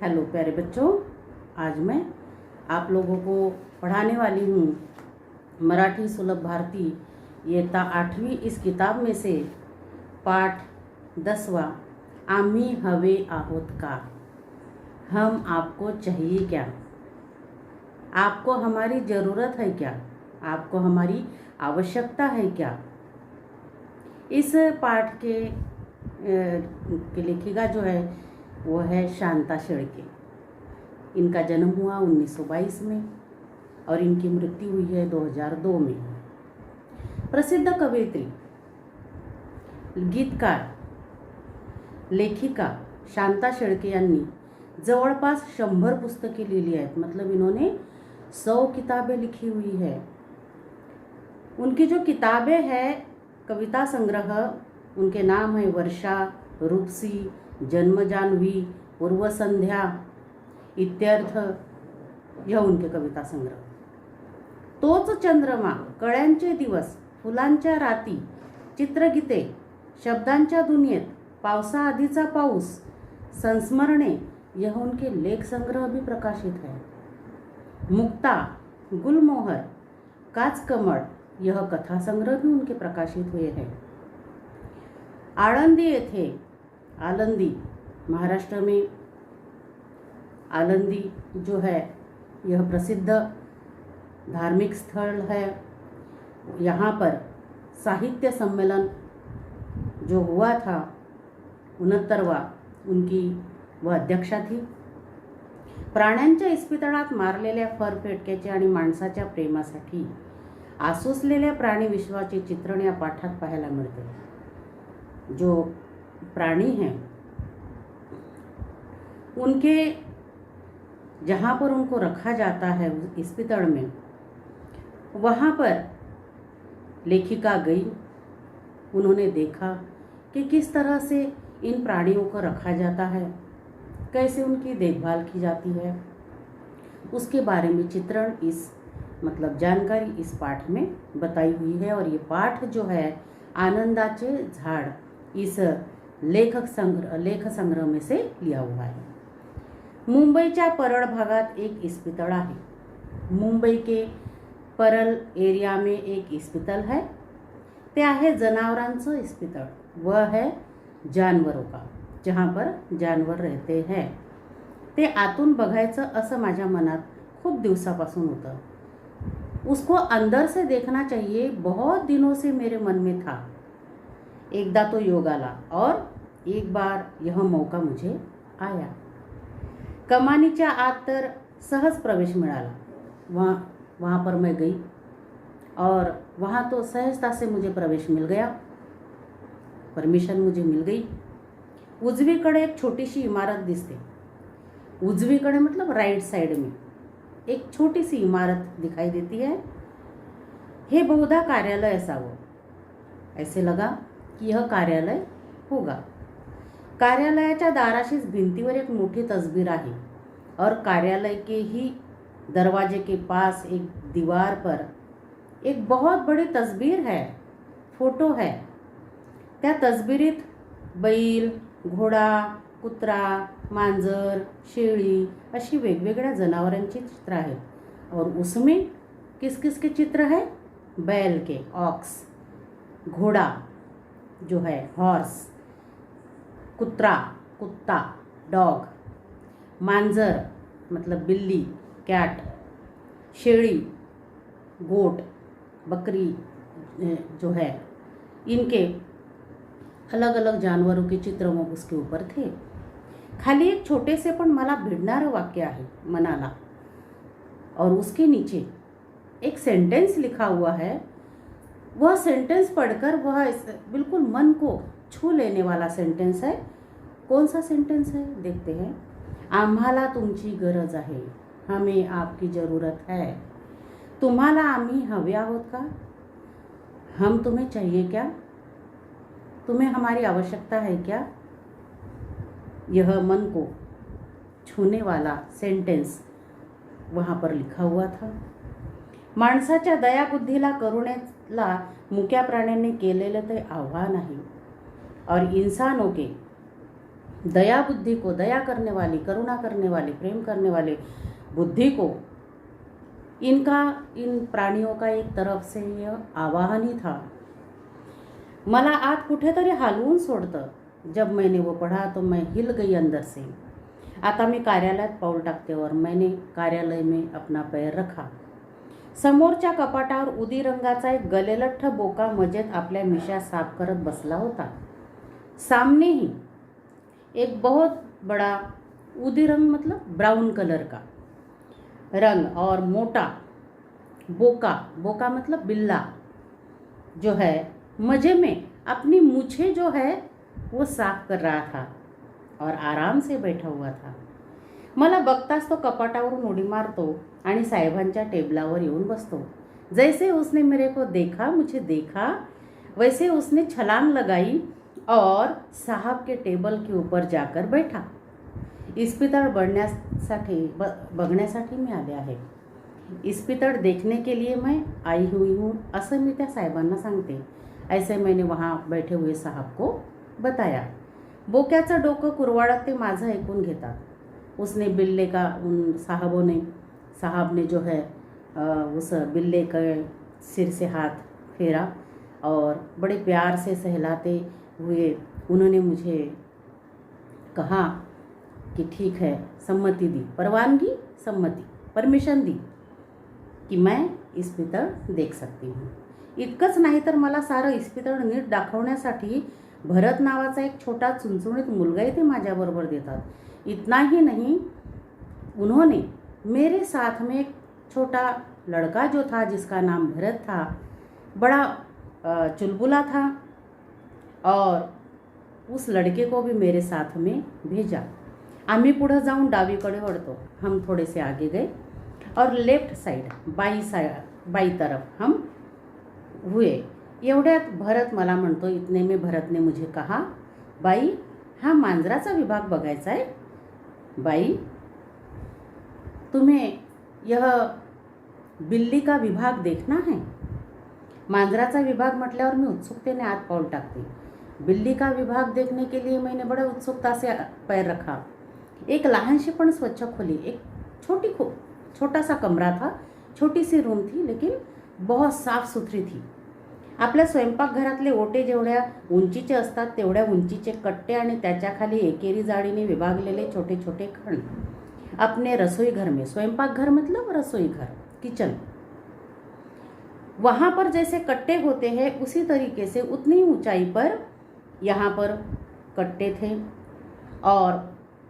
Hello प्यारे बच्चों, आज मैं आप लोगों को पढ़ाने वाली हूँ मराठी सुलभ भारती इयत्ता 8वीं इस किताब में से पाठ 10वां आम्ही हवे आहोत का। हम आपको चाहिए क्या? आपको हमारी ज़रूरत है क्या? आपको हमारी आवश्यकता है क्या? इस पाठ के लेखिका जो है वो है शांता शेळके। इनका जन्म हुआ 1922 में और इनकी मृत्यु हुई है 2002 में। प्रसिद्ध कवयित्री, गीतकार, लेखिका शांता शेळके यांनी जवळपास 100 पुस्तके लिहिली आहेत। मतलब इन्होंने 100 किताबें लिखी हुई है। उनकी जो किताबें हैं कविता संग्रह, उनके नाम है वर्षा, रूपसी, जन्म जान्हवी, पूर्व संध्या, इत्यर्थ, यह उनके कविता संग्रह। तोच चंद्रमा, कळ्यांचे दिवस, फुलांच्या राती, चित्रगीते, शब्दांच्या दुनियेत, पावसाआधीचा पाऊस, संस्मरणे, यह उनके लेख संग्रह भी प्रकाशित है। मुक्ता, गुलमोहर, काच कमळ, यह कथा संग्रह भी उनके प्रकाशित हुए हैं। आळंदी येथे, आलंदी महाराष्ट्र में आलंदी जो है यह प्रसिद्ध धार्मिक स्थल है। यहाँ पर साहित्य सम्मेलन जो हुआ था 69वां, उनकी वह अध्यक्षा थी। प्राण्यांच्या इस्पितळात मारलेल्या फरफेटक्याचे आणि माणसाच्या प्रेमासाठी आसुसलेल्या प्राणी विश्वाचे चित्रण या पाठात पाहायला मिळते। जो प्राणी हैं उनके जहाँ पर उनको रखा जाता है इस्पितळ में, वहाँ पर लेखिका गई। उन्होंने देखा कि किस तरह से इन प्राणियों को रखा जाता है, कैसे उनकी देखभाल की जाती है, उसके बारे में चित्रण मतलब जानकारी इस पाठ में बताई हुई है। और ये पाठ जो है आनंदाचे झाड इस लेख संग्रह में से लिया हुआ है। मुंबईच्या परळ भागात एक इस्पितळ आहे। मुंबई के परल एरिया में एक इस्पितळ है। ते आहे जनावरांचं इस्पितळ, वह है जानवरों का, जहाँ पर जानवर रहते हैं। ते आतून बघायचं असं माझ्या मनात खूप दिवसापासून होतं। उसको अंदर से देखना चाहिए, बहुत दिनों से मेरे मन में था। एकदा तो योग आला और एक बार यह मौका मुझे आया। कमानीच्या आत तर सहज प्रवेश मिळाला। वहाँ पर मैं गई और वहाँ तो सहजता से मुझे प्रवेश मिल गया, परमिशन मुझे मिल गई। उजवीकडे एक छोटीशी इमारत दिसते। उजवीकडे मतलब राइट साइड में एक छोटी सी इमारत दिखाई देती है। हे बहुधा कार्यालय असावं, ऐसे लगा कि यह कार्यालय होगा। कार्यालयाच्या दाराशीच भिंतीवर एक मोठी तस्वीर आहे और कार्यालय के ही दरवाजे के पास एक दीवार पर एक बहुत बड़ी तस्वीर है, फोटो है। त्या तस्वीरीत बैल, घोडा, कुत्रा, मांजर, शेळी अशी वेगवेगळ्या जनावरांची चित्र आहेत। और उसमें किस किस के चित्र है? बैल के, ऑक्स, घोड़ा जो है हॉर्स, कुत्ता डॉग, मांजर मतलब बिल्ली कैट, शेड़ी गोट बकरी जो है, इनके अलग अलग जानवरों के चित्र वो उसके ऊपर थे। खाली एक छोटे से पण मला भिडणारं वाक्य आहे मनाला, और उसके नीचे एक सेंटेंस लिखा हुआ है। वह सेंटेंस पढ़कर वह बिल्कुल मन को छू लेने वाला सेंटेंस है। कौन सा सेंटेंस है देखते हैं। आम्हाला तुमची गरज आहे, हमें आपकी ज़रूरत है। तुम्हाला आम्ही हवे आहोत का? हम तुम्हें चाहिए क्या? तुम्हें हमारी आवश्यकता है क्या? यह मन को छूने वाला सेंटेंस वहाँ पर लिखा हुआ था। माणसाच्या दयाबुद्धीला, करुणेला मुक्या प्राण्यांनी केलेलं ते आव्हान आहे। और इंसानों के दया बुद्धि को, दया करने वाली, करुणा करने वाली, प्रेम करने वाली बुद्धि को, इनका, इन प्राणियों का एक तरफ से यह आवाहन ही था. मला आत कुठेतरी हलवून सोडतं. जब मैंने वो पढ़ा तो मैं हिल गई अंदर से. आता मी कार्यालयात पाऊल टाकते और मैंने कार्यालय में अपना पैर रखा. समोरच्या कपाटावर उदी रंगाचा एक गलेलठ्ठ बोका मजेत आपल्या मिशा साफ करत बसला होता. सामने ही एक बहुत बड़ा उदी रंग मतलब ब्राउन कलर का रंग और मोटा बोका, बोका मतलब बिल्ला जो है मजे में अपनी मूछें जो है वो साफ कर रहा था और आराम से बैठा हुआ था. मला बघताच तो कपाटावरून उडी मारतो आणि साहेबांच्या टेबलावर येऊन बसतो. जैसे उसने मेरे को देखा, मुझे देखा, वैसे उसने छलांग लगाई और साहब के टेबल के ऊपर जाकर बैठा. इस्पितळ बघण्यासाठी मी आले आहे. इस्पितळ देखने के लिए मैं आई हुई हूँ असं मी त्या साहेबांना सांगते. ऐसे मैंने वहाँ बैठे हुए साहब को बताया. बोक्याचं डोकं कुरवाडत ते माझं ऐकून घेतात. उसने बिल्ले का, उन साहब ने जो है उस बिल्ले के सिर से हाथ फेरा और बड़े प्यार से सहलाते हुए उन्होंने मुझे कहा कि ठीक है, सम्मति दी, परवानगी, सम्मति, परमिशन दी की मैं इस्पितळ देख सकती हूँ. इतकंच नाही तर मला सारं इस्पितळ नीट दाखवण्यासाठी भरत नावाचा एक छोटा चुणचुणीत मुलगाही ते माझ्याबरोबर देतात. इतना ही नहीं, उन्होंने मेरे साथ में एक छोटा लड़का जो था जिसका नाम भरत था, बड़ा चुलबुला था और उस लड़के को भी मेरे साथ में भेजा. आम्ही पुढे जाऊन डावीकडे वळतो. हम थोड़े से आगे गए और लेफ्ट साइड बाई तरफ हम हुए. एवढ्यात भरत मला म्हणतो, इतने में भरत ने मुझे कहा, बाई हा मांजराचा विभाग बघायचा आहे. बाई तुम्हें यह बिल्ली का विभाग देखना है. मांजराचा विभाग म्हटल्यावर मी उत्सुकतेने आत पाऊल टाकते. बिल्ली का विभाग देखने के लिए मैंने बड़ा उत्सुकता से पैर रखा. एक लहानशी पण स्वच्छ खोली, एक छोटा सा कमरा था, छोटी सी रूम थी लेकिन बहुत साफ सुथरी थी. आपल्या स्वयंपाकघरातले ओटे जेवढ्या उंचीचे असतात तेवढ्या उंचीचे कट्टे आणि त्याच्या खाली एकेरी जाळीने विभागलेले छोटे छोटे खण. अपने रसोई घर में, स्वयंपाकघर मतलब रसोई घर, किचन, वहाँ पर जैसे कट्टे होते हैं उसी तरीके से उतनी ऊंचाई पर यहाँ पर कट्टे थे और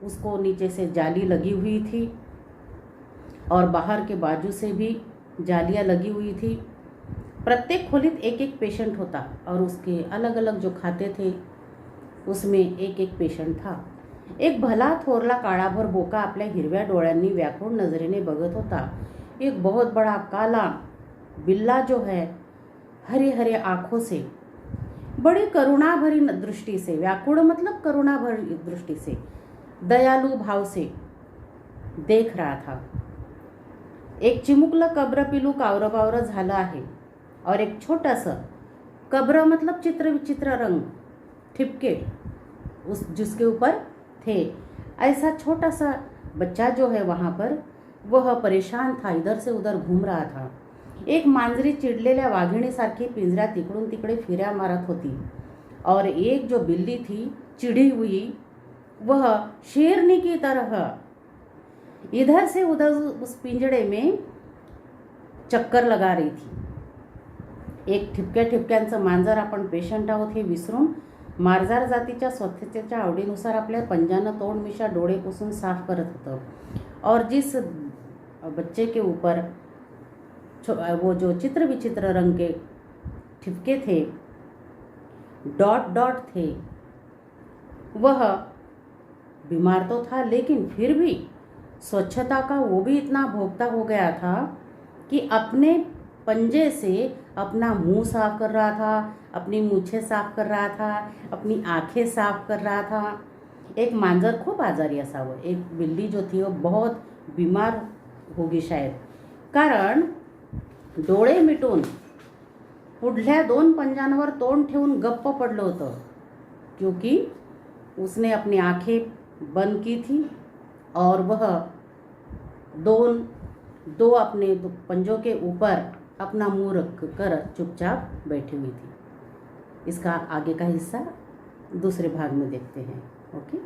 उसको नीचे से जाली लगी हुई थी और बाहर के बाजू से भी जालियाँ लगी हुई थी. प्रत्येक खोलीत एक एक पेशेंट होता और उसके अलग अलग जो खाते थे उसमें एक एक पेशेंट था. एक भला थोरला काळाभर बोका आपल्या हिरव्या डोळ्यांनी व्याकुळ नजरेने बघत होता. एक बहुत बड़ा काला बिल्ला जो है हरे हरे आँखों से, बड़ी करुणा भरी दृष्टि से, व्याकुळ मतलब करुणा भरी दृष्टि से, दयालु भाव से देख रहा था. एक चिमुकलं कब्र पिलू कावरबावर झालं आहे और एक छोटासा कब्र मतलब चित्र विचित्र रंग ठिपके उस जिसके ऊपर थे, ऐसा छोटा सा बच्चा जो है वहाँ पर वह परेशान था, इधर से उधर घूम रहा था. एक मांजरी चिडलेल्या वाघिणीसारखी पिंजऱ्यात इकडून तिकडे फिऱ्या मारत होती और एक जो बिल्ली थी चिड़ी हुई वह शेरनी की तरह इधर से उधर उस पिंजड़े में चक्कर लगा रही थी. एक ठिपक्या ठिपक्यांचं मांजर आपण पेशंट आहोत हे विसरून मार्जार जातीच्या स्वच्छतेच्या आवडीनुसार आपल्या पंजानं तोंड मिशा डोळे पुसून साफ करत होतं और जिस बच्चे के ऊपर वो जो चित्र विचित्र रंग के ठिपके थे, डॉट डॉट थे, वह बीमार तो था लेकिन फिर भी स्वच्छता का वो भी इतना भोगता हो गया था कि अपने पंजे से अपना मुंह साफ कर रहा था, अपनी मूछें साफ कर रहा था, अपनी आंखें साफ कर रहा था. एक मांजर खूप आजारी असावं, एक बिल्ली जो थी वो बहुत बीमार होगी शायद, कारण डोळे मिटून पुढल्या 2 पंजांवर तोंड ठेवून गप्प पडलं होतं. क्योंकि उसने अपनी आंखें बंद की थी और वह दो अपने पंजों के ऊपर अपना मुंह रख कर चुपचाप बैठी हुई थी। इसका आगे का हिस्सा दूसरे भाग में देखते हैं। ओके।